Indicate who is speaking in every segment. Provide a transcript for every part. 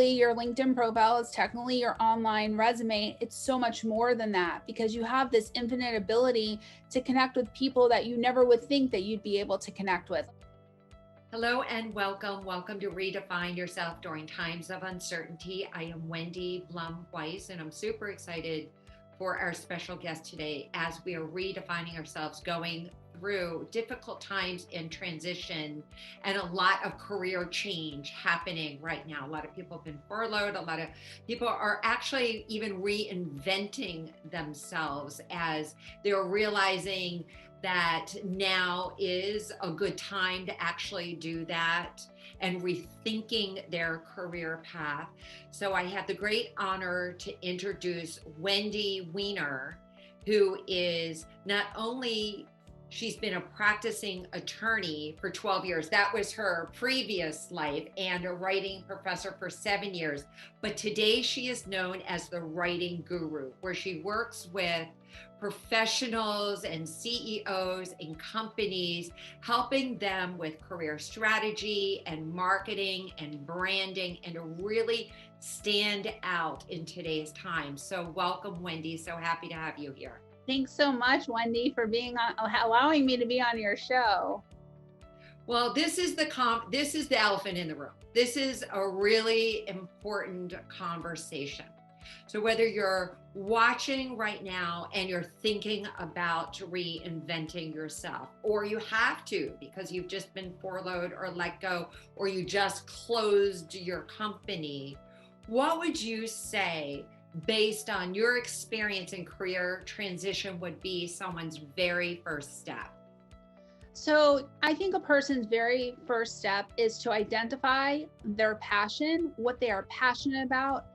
Speaker 1: technically your LinkedIn profile is technically your online resume. It's so much more than that because you have this infinite ability to connect with people that you never would think that you'd be able to connect with.
Speaker 2: Hello and welcome. Welcome to Redefine Yourself During Times of Uncertainty. I am Wendi Blum Weiss, and I'm super excited for our special guest today as we are redefining ourselves, going through difficult times in transition and a lot of career change happening right now. A lot of people have been furloughed. A lot of people are actually even reinventing themselves as they're realizing that now is a good time to actually do that and rethinking their career path. So I have the great honor to introduce Wendi Weiner, who is not only she's been a practicing attorney for 12 years. That was her previous life, and a writing professor for 7 years. But today she is known as the writing guru, where she works with professionals and CEOs and companies, helping them with career strategy and marketing and branding and to really stand out in today's time. So welcome, Wendi. So happy to have you here.
Speaker 1: Thanks so much, Wendi, for allowing me to be on your show.
Speaker 2: Well, this is the elephant in the room. This is a really important conversation. So whether you're watching right now and you're thinking about reinventing yourself, or you have to because you've just been furloughed or let go, or you just closed your company, what would you say, based on your experience in career transition, would be someone's very first step?
Speaker 1: So I think a person's very first step is to identify their passion, what they are passionate about,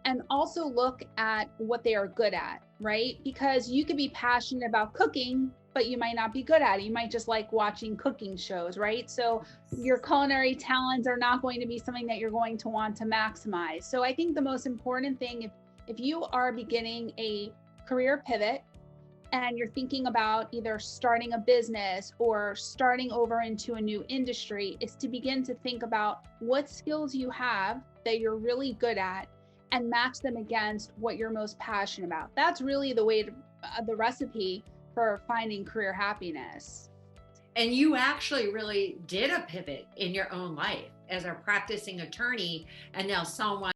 Speaker 1: and also look at what they are good at, right? Because you could be passionate about cooking, but you might not be good at it. You might just like watching cooking shows, right? So your culinary talents are not going to be something that you're going to want to maximize. So I think the most important thing, if you are beginning a career pivot and you're thinking about either starting a business or starting over into a new industry, is to begin to think about what skills you have that you're really good at and match them against what you're most passionate about. That's really the recipe for finding career happiness.
Speaker 2: And you actually really did a pivot in your own life as a practicing attorney, and now someone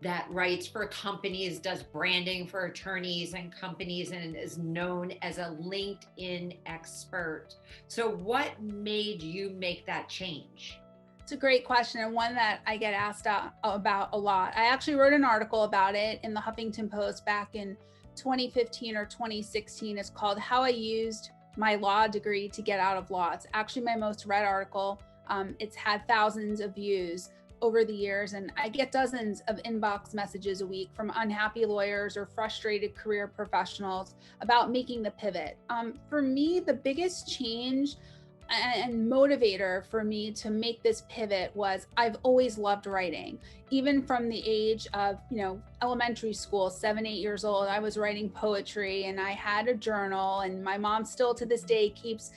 Speaker 2: that writes for companies, does branding for attorneys and companies, and is known as a LinkedIn expert. So what made you make that change?
Speaker 1: It's a great question, and one that I get asked about a lot. I actually wrote an article about it in the Huffington Post back in 2015 or 2016. It's called How I Used My Law Degree to Get Out of Law. It's actually my most read article. It's had thousands of views over the years, and I get dozens of inbox messages a week from unhappy lawyers or frustrated career professionals about making the pivot. For me, the biggest change and motivator for me to make this pivot was I've always loved writing. Even from the age of, elementary school, 7, 8 years old, I was writing poetry and I had a journal, and my mom still to this day keeps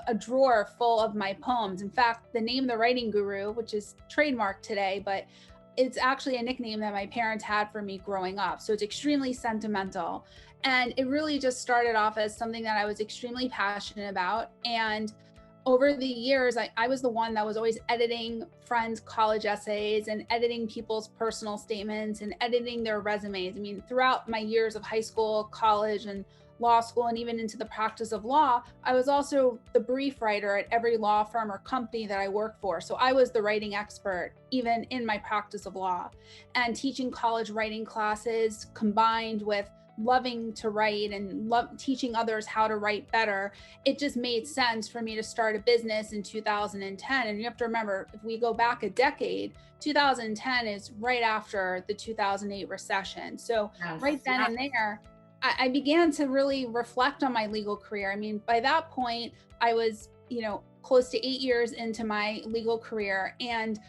Speaker 1: a drawer full of my poems. In fact, the name The Writing Guru, which is trademarked today, but it's actually a nickname that my parents had for me growing up. So it's extremely sentimental. And it really just started off as something that I was extremely passionate about. And over the years, I was the one that was always editing friends' college essays and editing people's personal statements and editing their resumes. I mean, throughout my years of high school, college, and law school, and even into the practice of law, I was also the brief writer at every law firm or company that I worked for. So I was the writing expert, even in my practice of law. And teaching college writing classes combined with loving to write and teaching others how to write better, it just made sense for me to start a business in 2010. And you have to remember, if we go back a decade, 2010 is right after the 2008 recession. So right then and there, I began to really reflect on my legal career. I mean, by that point, I was, close to 8 years into my legal career, and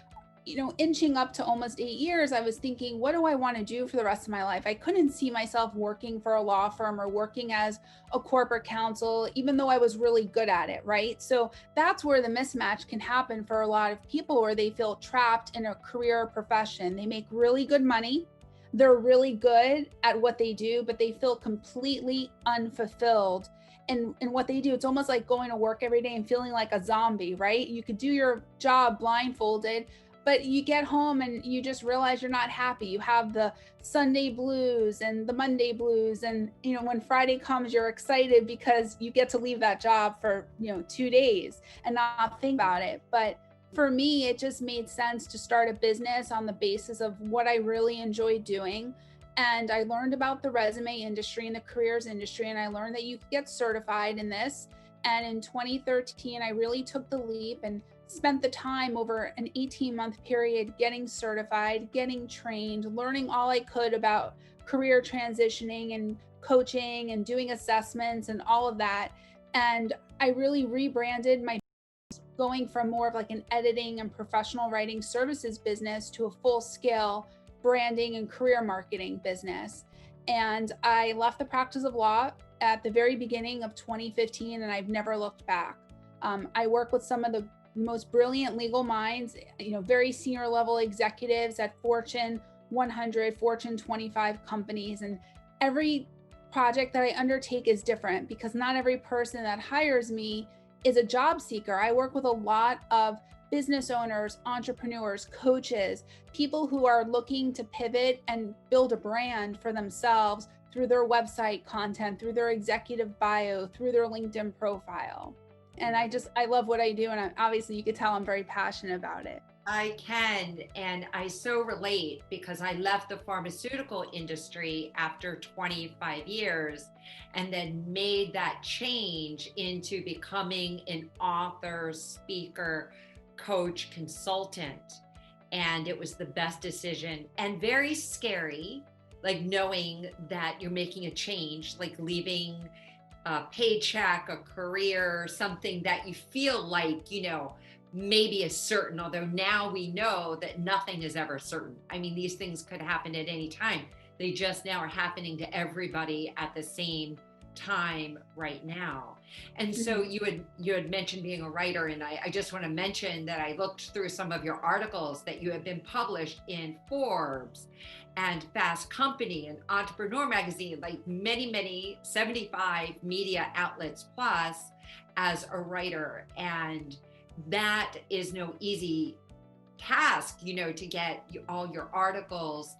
Speaker 1: inching up to almost 8 years, I was thinking, what do I want to do for the rest of my life? I couldn't see myself working for a law firm or working as a corporate counsel, even though I was really good at it, right? So that's where the mismatch can happen for a lot of people, where they feel trapped in a career or profession. They make really good money. They're really good at what they do, but they feel completely unfulfilled in what they do. It's almost like going to work every day and feeling like a zombie, right? You could do your job blindfolded, but you get home and you just realize you're not happy. You have the Sunday blues and the Monday blues. And, when Friday comes, you're excited because you get to leave that job for, 2 days and not think about it. But for me, it just made sense to start a business on the basis of what I really enjoy doing. And I learned about the resume industry and the careers industry. And I learned that you could get certified in this. And in 2013, I really took the leap and spent the time over an 18-month period getting certified, getting trained, learning all I could about career transitioning and coaching and doing assessments and all of that. And I really rebranded my going from more of like an editing and professional writing services business to a full-scale branding and career marketing business. And I left the practice of law at the very beginning of 2015, and I've never looked back. I work with some of the most brilliant legal minds, very senior level executives at Fortune 100, Fortune 25 companies. And every project that I undertake is different because not every person that hires me is a job seeker. I work with a lot of business owners, entrepreneurs, coaches, people who are looking to pivot and build a brand for themselves through their website content, through their executive bio, through their LinkedIn profile. And I love what I do. And obviously you could tell I'm very passionate about it.
Speaker 2: I can, and I so relate because I left the pharmaceutical industry after 25 years and then made that change into becoming an author, speaker, coach, consultant. And it was the best decision and very scary, like knowing that you're making a change, like leaving a paycheck, a career, something that you feel like, maybe is certain, although now we know that nothing is ever certain. I mean, these things could happen at any time. They just now are happening to everybody at the same time right now. And so you had mentioned being a writer, and I just want to mention that I looked through some of your articles that you have been published in Forbes and Fast Company and Entrepreneur Magazine, like many 75 media outlets plus as a writer. And that is no easy task, to get all your articles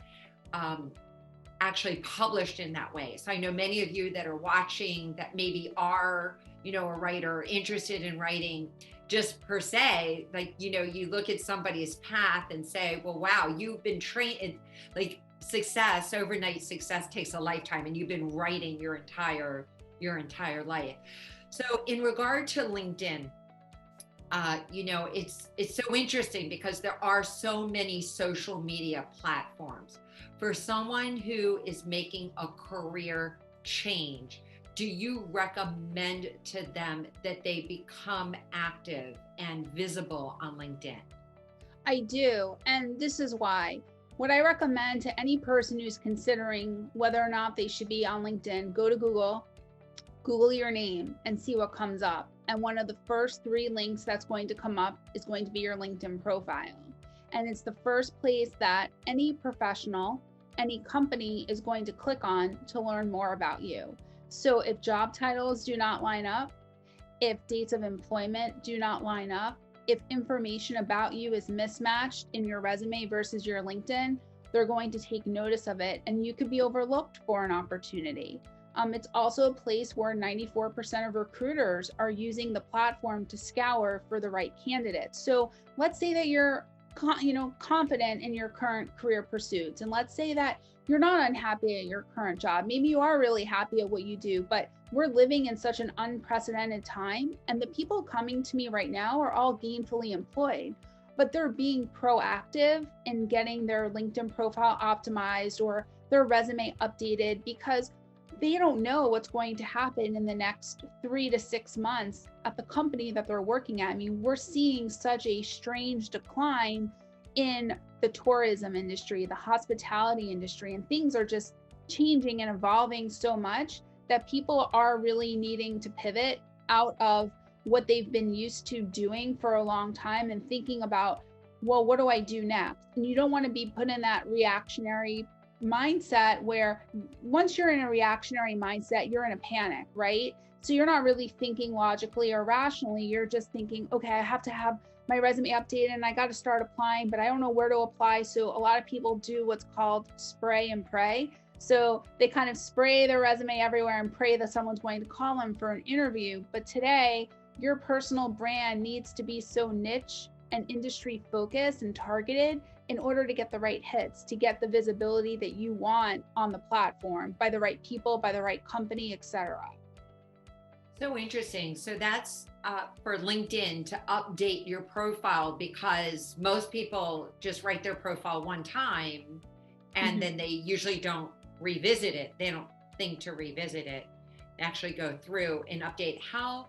Speaker 2: actually published in that way. So I know many of you that are watching that maybe are, a writer interested in writing, just per se, like, you look at somebody's path and say, well, wow, you've been trained, like overnight success takes a lifetime, and you've been writing your entire life. So in regard to LinkedIn, it's so interesting because there are so many social media platforms. For someone who is making a career change, do you recommend to them that they become active and visible on LinkedIn?
Speaker 1: I do. And this is why. What I recommend to any person who's considering whether or not they should be on LinkedIn, go to Google your name and see what comes up. And one of the first 3 links that's going to come up is going to be your LinkedIn profile. And it's the first place that any professional, any company is going to click on to learn more about you. So if job titles do not line up, if dates of employment do not line up, if information about you is mismatched in your resume versus your LinkedIn, they're going to take notice of it, and you could be overlooked for an opportunity. It's also a place where 94% of recruiters are using the platform to scour for the right candidates. So let's say that you're confident in your current career pursuits, and let's say that you're not unhappy at your current job. Maybe you are really happy at what you do, but we're living in such an unprecedented time, and the people coming to me right now are all gainfully employed, but they're being proactive in getting their LinkedIn profile optimized or their resume updated because they don't know what's going to happen in the next 3 to 6 months at the company that they're working at. I mean, we're seeing such a strange decline in the tourism industry, the hospitality industry, and things are just changing and evolving so much that people are really needing to pivot out of what they've been used to doing for a long time and thinking about, well, what do I do next? And you don't want to be put in that reactionary mindset where once you're in a reactionary mindset, you're in a panic, right? So you're not really thinking logically or rationally. You're just thinking, okay, I have to have my resume updated and I got to start applying, but I don't know where to apply. So a lot of people do what's called spray and pray. So they kind of spray their resume everywhere and pray that someone's going to call them for an interview. But today, your personal brand needs to be so niche and industry focused and targeted in order to get the right hits, to get the visibility that you want on the platform by the right people, by the right company, etc.
Speaker 2: So interesting. So that's for LinkedIn to update your profile, because most people just write their profile one time and then they usually don't revisit it. They don't think to revisit it, actually go through and update. How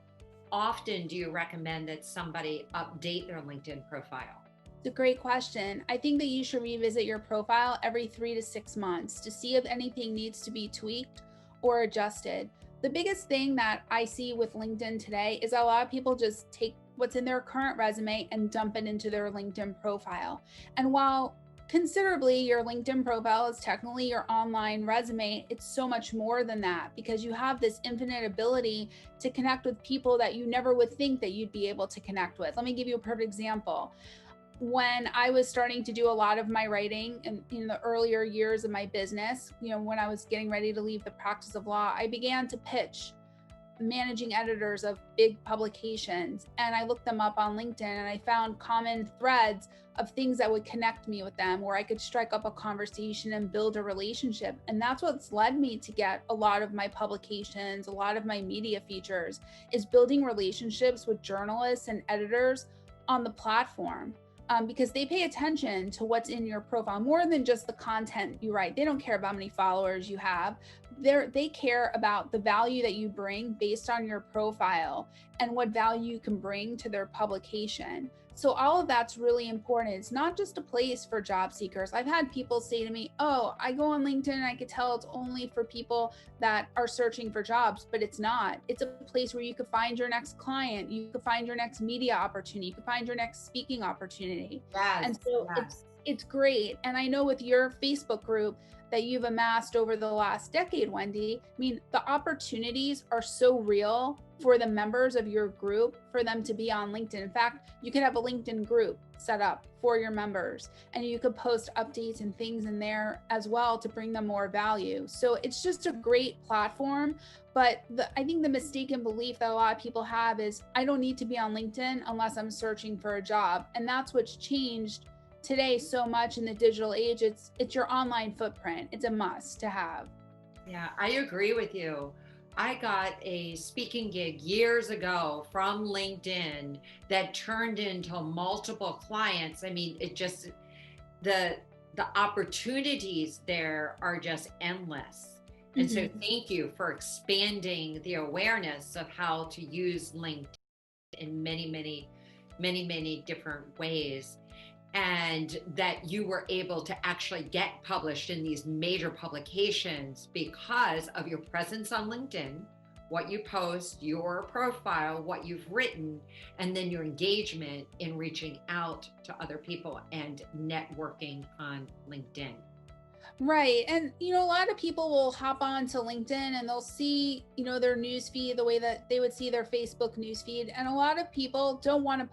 Speaker 2: often do you recommend that somebody update their LinkedIn profile?
Speaker 1: It's a great question. I think that you should revisit your profile every 3 to 6 months to see if anything needs to be tweaked or adjusted. The biggest thing that I see with LinkedIn today is a lot of people just take what's in their current resume and dump it into their LinkedIn profile. And while considerably your LinkedIn profile is technically your online resume, it's so much more than that, because you have this infinite ability to connect with people that you never would think that you'd be able to connect with. Let me give you a perfect example. When I was starting to do a lot of my writing in the earlier years of my business, when I was getting ready to leave the practice of law, I began to pitch managing editors of big publications. And I looked them up on LinkedIn and I found common threads of things that would connect me with them, where I could strike up a conversation and build a relationship. And that's what's led me to get a lot of my publications, a lot of my media features, is building relationships with journalists and editors on the platform. Because they pay attention to what's in your profile more than just the content you write. They don't care about how many followers you have. They care about the value that you bring based on your profile and what value you can bring to their publication. So all of that's really important. It's not just a place for job seekers. I've had people say to me, oh, I go on LinkedIn and I could tell it's only for people that are searching for jobs, but it's not. It's a place where you could find your next client, you could find your next media opportunity, you could find your next speaking opportunity.
Speaker 2: Yes,
Speaker 1: and so
Speaker 2: yes.
Speaker 1: it's great. And I know with your Facebook group that you've amassed over the last decade, Wendi, I mean, the opportunities are so real for the members of your group for them to be on LinkedIn. In fact, you could have a LinkedIn group set up for your members and you could post updates and things in there as well to bring them more value. So it's just a great platform. But I think the mistaken belief that a lot of people have is, I don't need to be on LinkedIn unless I'm searching for a job. And that's what's changed today so much in the digital age. It's your online footprint. It's a must to have.
Speaker 2: Yeah, I agree with you. I got a speaking gig years ago from LinkedIn that turned into multiple clients. I mean, it just, the opportunities there are just endless. And so thank you for expanding the awareness of how to use LinkedIn in many different ways. And that you were able to actually get published in these major publications because of your presence on LinkedIn, what you post, your profile, what you've written, and then your engagement in reaching out to other people and networking on LinkedIn.
Speaker 1: Right. And, a lot of people will hop on to LinkedIn and they'll see, their newsfeed the way that they would see their Facebook newsfeed. And a lot of people don't want to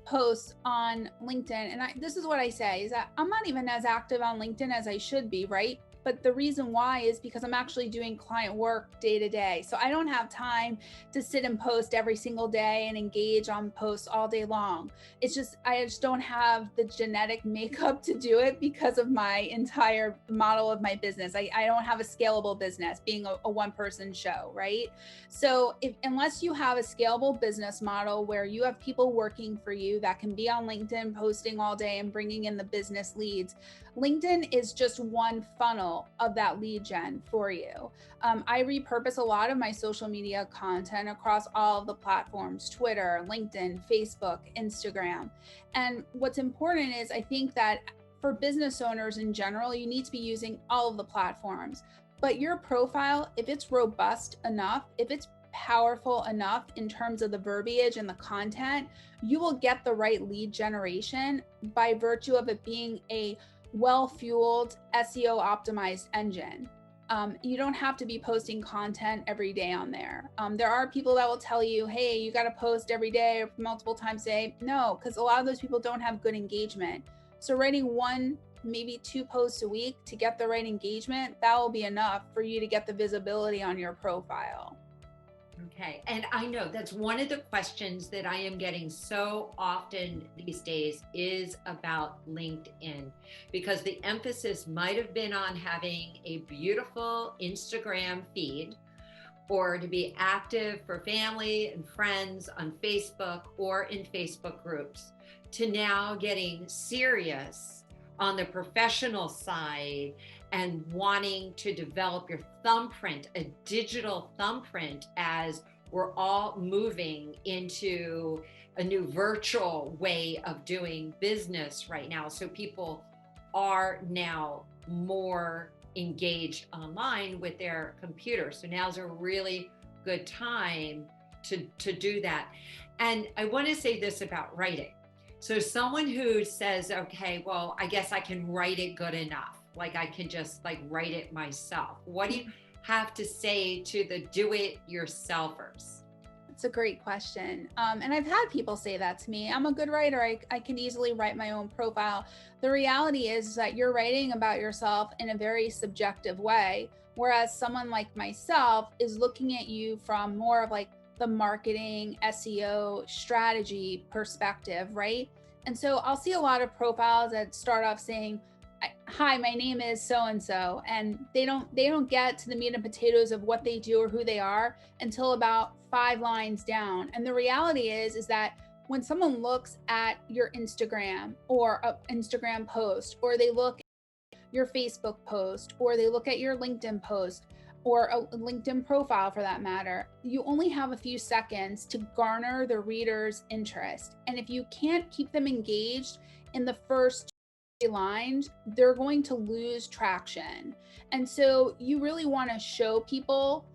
Speaker 1: posts on LinkedIn. And this is what I say, is that I'm not even as active on LinkedIn as I should be, right? But the reason why is because I'm actually doing client work day to day. So I don't have time to sit and post every single day and engage on posts all day long. I just don't have the genetic makeup to do it because of my entire model of my business. I don't have a scalable business, being a one-person show, right? So unless you have a scalable business model where you have people working for you that can be on LinkedIn posting all day and bringing in the business leads, LinkedIn is just one funnel of that lead gen for you. I repurpose a lot of my social media content across all of the platforms: Twitter, LinkedIn, Facebook, Instagram. And what's important is, I think that for business owners in general, you need to be using all of the platforms. But your profile, if it's robust enough, if it's powerful enough in terms of the verbiage and the content, you will get the right lead generation by virtue of it being a well-fueled, SEO optimized engine. You don't have to be posting content every day on there. There are people that will tell you, hey, you got to post every day or multiple times a day. No, because a lot of those people don't have good engagement. So writing one, maybe 2 posts a week to get the right engagement, that will be enough for you to get the visibility on your profile.
Speaker 2: Okay. And I know that's one of the questions that I am getting so often these days is about LinkedIn, because the emphasis might have been on having a beautiful Instagram feed, or to be active for family and friends on Facebook or in Facebook groups, to now getting serious on the professional side and wanting to develop your thumbprint, a digital thumbprint, as we're all moving into a new virtual way of doing business right now. So people are now more engaged online with their computer. So now's a really good time to do that. And I want to say this about writing. So someone who says, okay, well, I guess I can write it good enough. Like I can just like write it myself. What do you have to say to the do-it-yourselfers?
Speaker 1: It's a great question. And I've had people say that to me. I'm a good writer. I can easily write my own profile. The reality is that you're writing about yourself in a very subjective way, whereas someone like myself is looking at you from more of like the marketing, SEO, strategy perspective, right? And so I'll see a lot of profiles that start off saying, hi, my name is so-and-so, and they don't get to the meat and potatoes of what they do or who they are until about 5 lines down. And the reality is that when someone looks at your Instagram or an Instagram post, or they look at your Facebook post, or they look at your LinkedIn post, or a LinkedIn profile for that matter, you only have a few seconds to garner the reader's interest. And if you can't keep them engaged in the first lines, they're going to lose traction. And so you really want to show people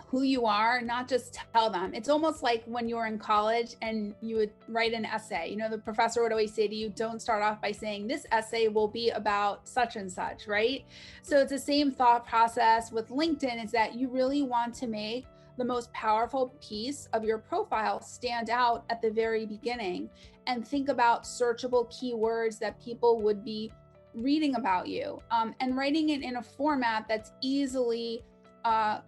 Speaker 1: who you are, not just tell them. It's almost like when you were in college and you would write an essay. You know, the professor would always say to you, don't start off by saying this essay will be about such and such, right? So it's the same thought process with LinkedIn, is that you really want to make the most powerful piece of your profile stand out at the very beginning, and think about searchable keywords that people would be reading about you, and writing it in a format that's easily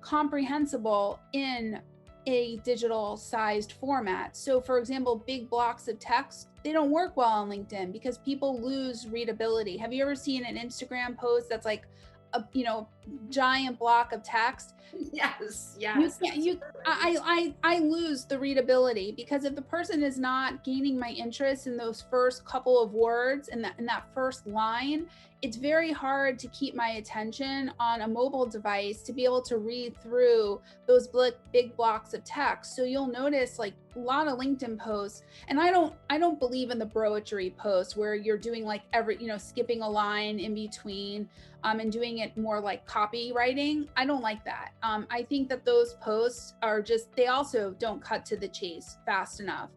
Speaker 1: comprehensible in a digital sized format. So for example, big blocks of text, they don't work well on LinkedIn because people lose readability. Have you ever seen an Instagram post that's like a giant block of text?
Speaker 2: Yes.
Speaker 1: I lose the readability, because if the person is not gaining my interest in those first couple of words in that first line, it's very hard to keep my attention on a mobile device to be able to read through those big blocks of text. So you'll notice like a lot of LinkedIn posts, and I don't believe in the broetry posts where you're doing like skipping a line in between, and doing it more like copywriting. I don't like that. I think that those posts are they also don't cut to the chase fast enough.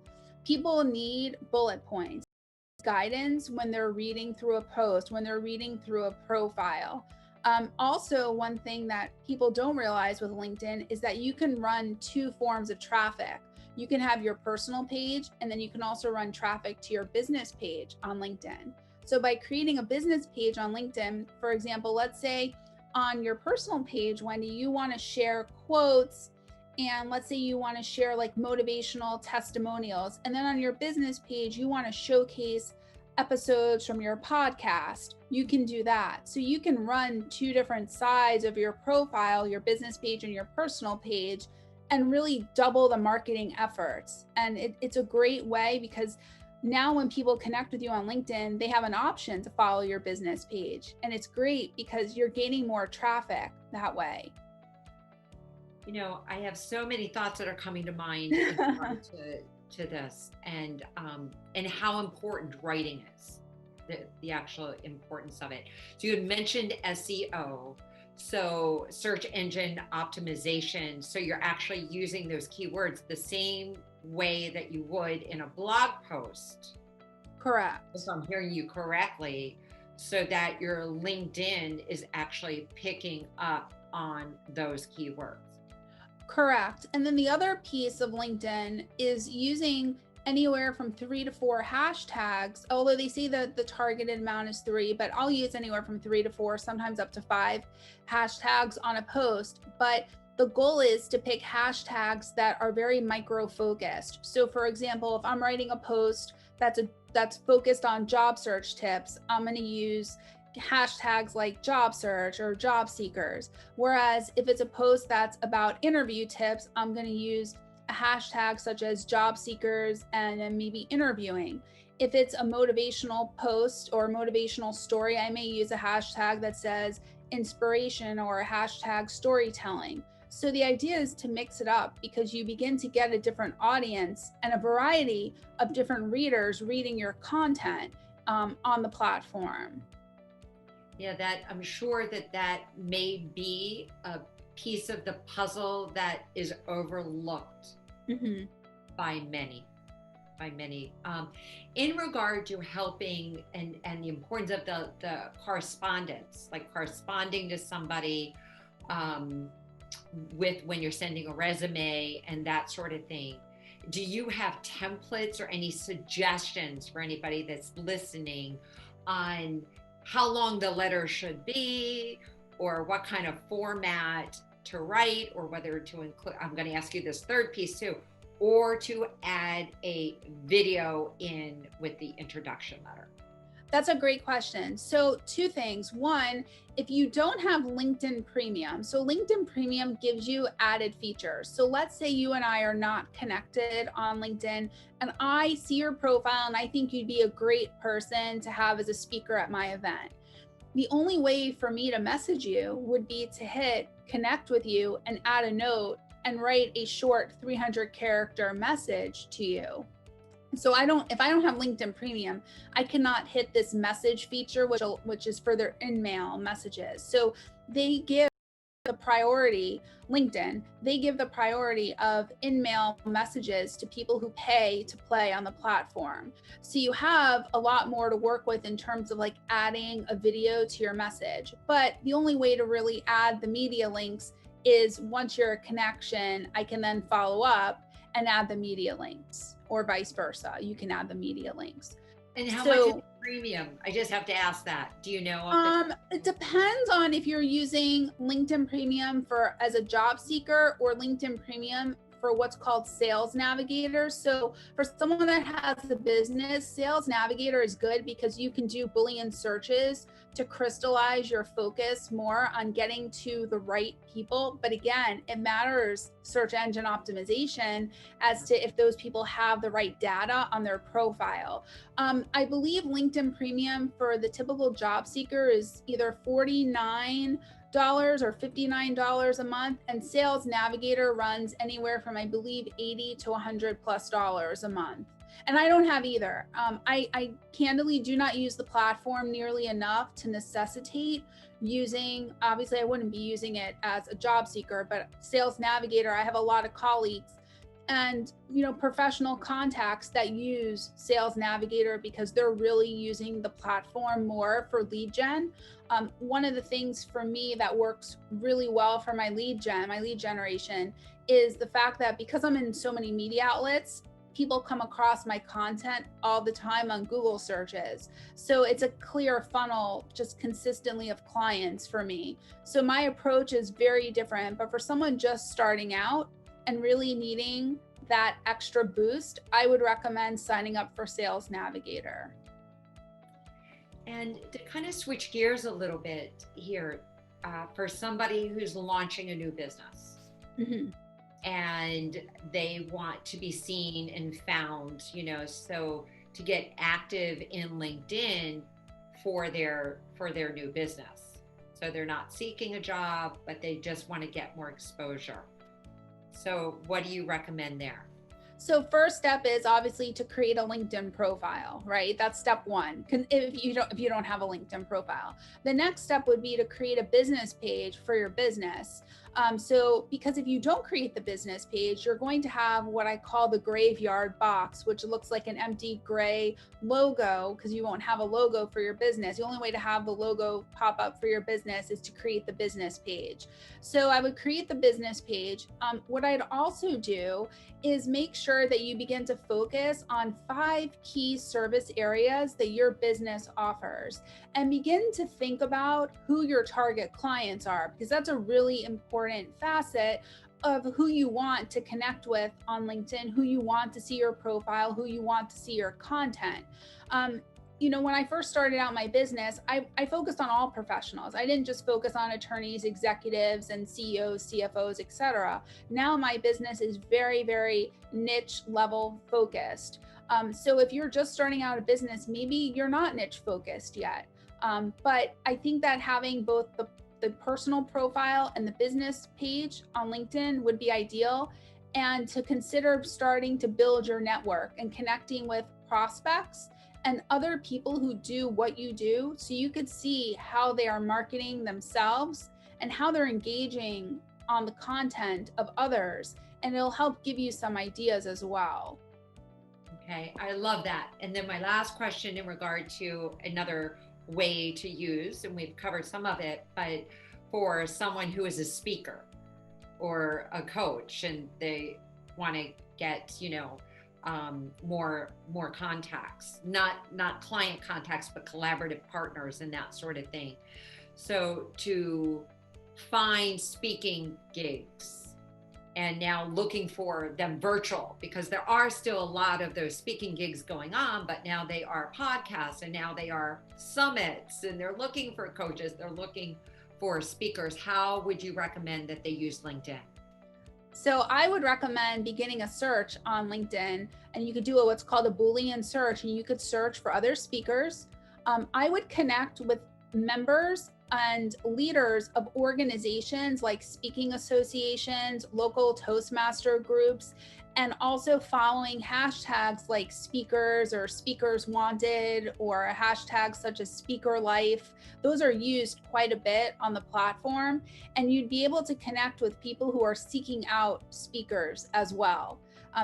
Speaker 1: People need bullet points, guidance when they're reading through a post, when they're reading through a profile. Also, one thing that people don't realize with LinkedIn is that you can run 2 forms of traffic. You can have your personal page, and then you can also run traffic to your business page on LinkedIn. So by creating a business page on LinkedIn, for example, let's say on your personal page, Wendy, you want to share quotes, and let's say you want to share like motivational testimonials. And then on your business page, you want to showcase episodes from your podcast. You can do that. So you can run 2 different sides of your profile, your business page and your personal page, and really double the marketing efforts. And it's a great way, because Now when people connect with you on LinkedIn, they have an option to follow your business page. And it's great because you're gaining more traffic that way.
Speaker 2: You know, I have so many thoughts that are coming to mind in regard to this, and how important writing is, the actual importance of it. So you had mentioned SEO, so search engine optimization. So you're actually using those keywords the same way that you would in a blog post.
Speaker 1: Correct.
Speaker 2: If I'm hearing you correctly, so that your LinkedIn is actually picking up on those keywords.
Speaker 1: Correct. And then the other piece of LinkedIn is using anywhere from 3 to 4 hashtags, although they say that the targeted amount is 3, but I'll use anywhere from 3 to 4, sometimes up to 5 hashtags on a post. But the goal is to pick hashtags that are very micro focused. So for example, if I'm writing a post that's focused on job search tips, I'm going to use hashtags like job search or job seekers. Whereas if it's a post that's about interview tips, I'm going to use a hashtag such as job seekers and then maybe interviewing. If it's a motivational post or motivational story, I may use a hashtag that says inspiration or a hashtag storytelling. So the idea is to mix it up because you begin to get a different audience and a variety of different readers reading your content on the platform.
Speaker 2: Yeah, that I'm sure that may be a piece of the puzzle that is overlooked by many. In regard to helping and the importance of the correspondence, like corresponding to somebody with when you're sending a resume and that sort of thing, do you have templates or any suggestions for anybody that's listening on how long the letter should be, or what kind of format to write, or whether to include, I'm going to ask you this third piece too, or to add a video in with the introduction letter?
Speaker 1: That's a great question. So 2 things. One, if you don't have LinkedIn Premium, so LinkedIn Premium gives you added features. So let's say you and I are not connected on LinkedIn and I see your profile and I think you'd be a great person to have as a speaker at my event. The only way for me to message you would be to hit connect with you and add a note and write a short 300 character message to you. So if I don't have LinkedIn Premium, I cannot hit this message feature, which is for their in-mail messages. So they give the priority, LinkedIn, they give the priority of in-mail messages to people who pay to play on the platform. So you have a lot more to work with in terms of like adding a video to your message. But the only way to really add the media links is once you're a connection, I can then follow up and add the media links, or vice versa. You can add the media links.
Speaker 2: And how much is the premium? I just have to ask that. Do you know?
Speaker 1: It depends on if you're using LinkedIn Premium as a job seeker or LinkedIn Premium for what's called Sales Navigator. So for someone that has a business, Sales Navigator is good because you can do Boolean searches to crystallize your focus more on getting to the right people. But again, it matters search engine optimization as to if those people have the right data on their profile. I believe LinkedIn Premium for the typical job seeker is either $49 or $59 a month, and Sales Navigator runs anywhere from, I believe, $80 to $100+ a month. And I don't have either. I candidly do not use the platform nearly enough to necessitate using, obviously I wouldn't be using it as a job seeker, but Sales Navigator, I have a lot of colleagues and professional contacts that use Sales Navigator because they're really using the platform more for lead gen. One of the things for me that works really well for my lead generation is the fact that because I'm in so many media outlets, people come across my content all the time on Google searches. So it's a clear funnel just consistently of clients for me. So my approach is very different, but for someone just starting out and really needing that extra boost, I would recommend signing up for Sales Navigator.
Speaker 2: And to kind of switch gears a little bit here, for somebody who's launching a new business, and they want to be seen and found, so to get active in LinkedIn for their new business. So they're not seeking a job, but they just want to get more exposure. So what do you recommend there?
Speaker 1: So first step is obviously to create a LinkedIn profile, right? That's step one. If you don't have a LinkedIn profile, the next step would be to create a business page for your business. So because if you don't create the business page, you're going to have what I call the graveyard box, which looks like an empty gray logo because you won't have a logo for your business. The only way to have the logo pop up for your business is to create the business page. So I would create the business page. What I'd also do is make sure that you begin to focus on 5 key service areas that your business offers and begin to think about who your target clients are, because that's a really important facet of who you want to connect with on LinkedIn, who you want to see your profile, who you want to see your content. When I first started out my business, I focused on all professionals. I didn't just focus on attorneys, executives, and CEOs, CFOs, etc. Now my business is very, very niche level focused. So if you're just starting out a business, maybe you're not niche focused yet. But I think that having both the personal profile and the business page on LinkedIn would be ideal, and to consider starting to build your network and connecting with prospects and other people who do what you do, so you could see how they are marketing themselves and how they're engaging on the content of others, and it'll help give you some ideas as well.
Speaker 2: Okay, I love that. And then my last question in regard to another way to use, and we've covered some of it, but for someone who is a speaker or a coach and they want to get, more contacts, not client contacts, but collaborative partners and that sort of thing. So to find speaking gigs, and now looking for them virtual, because there are still a lot of those speaking gigs going on, but now they are podcasts and now they are summits, and they're looking for coaches, they're looking for speakers. How would you recommend that they use LinkedIn?
Speaker 1: So I would recommend beginning a search on LinkedIn, and you could do what's called a Boolean search, and you could search for other speakers. I would connect with members and leaders of organizations like speaking associations, local Toastmaster groups, and also following hashtags like speakers or speakers wanted, or a hashtag such as speaker life. Those are used quite a bit on the platform, and you'd be able to connect with people who are seeking out speakers as well.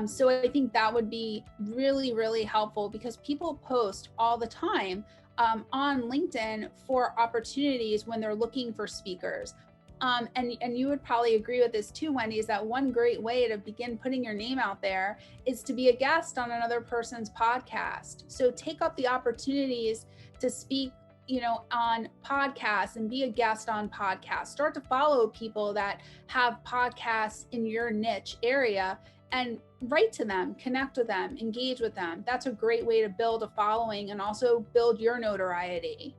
Speaker 1: So I think that would be really, really helpful, because people post all the time on LinkedIn for opportunities when they're looking for speakers. And you would probably agree with this too, Wendi, is that one great way to begin putting your name out there is to be a guest on another person's podcast. So take up the opportunities to speak, on podcasts and be a guest on podcasts. Start to follow people that have podcasts in your niche area and write to them, connect with them, engage with them. That's a great way to build a following and also build your notoriety.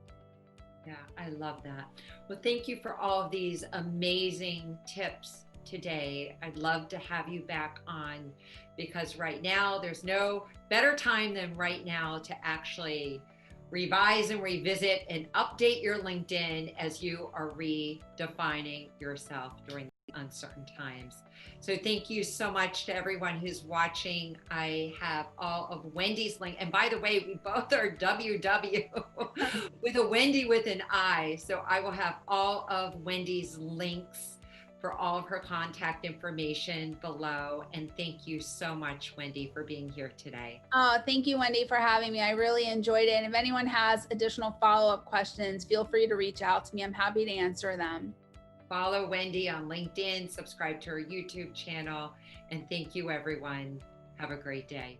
Speaker 2: Yeah, I love that. Well, thank you for all of these amazing tips today. I'd love to have you back on, because right now there's no better time than right now to actually revise and revisit and update your LinkedIn as you are redefining yourself during uncertain times. So thank you so much to everyone who's watching. I have all of Wendi's link. And by the way, we both are WW with a Wendi with an I. So I will have all of Wendi's links for all of her contact information below. And thank you so much, Wendi, for being here today.
Speaker 1: Thank you, Wendi, for having me. I really enjoyed it. And if anyone has additional follow-up questions, feel free to reach out to me. I'm happy to answer them.
Speaker 2: Follow Wendi on LinkedIn, subscribe to her YouTube channel, and thank you, everyone. Have a great day.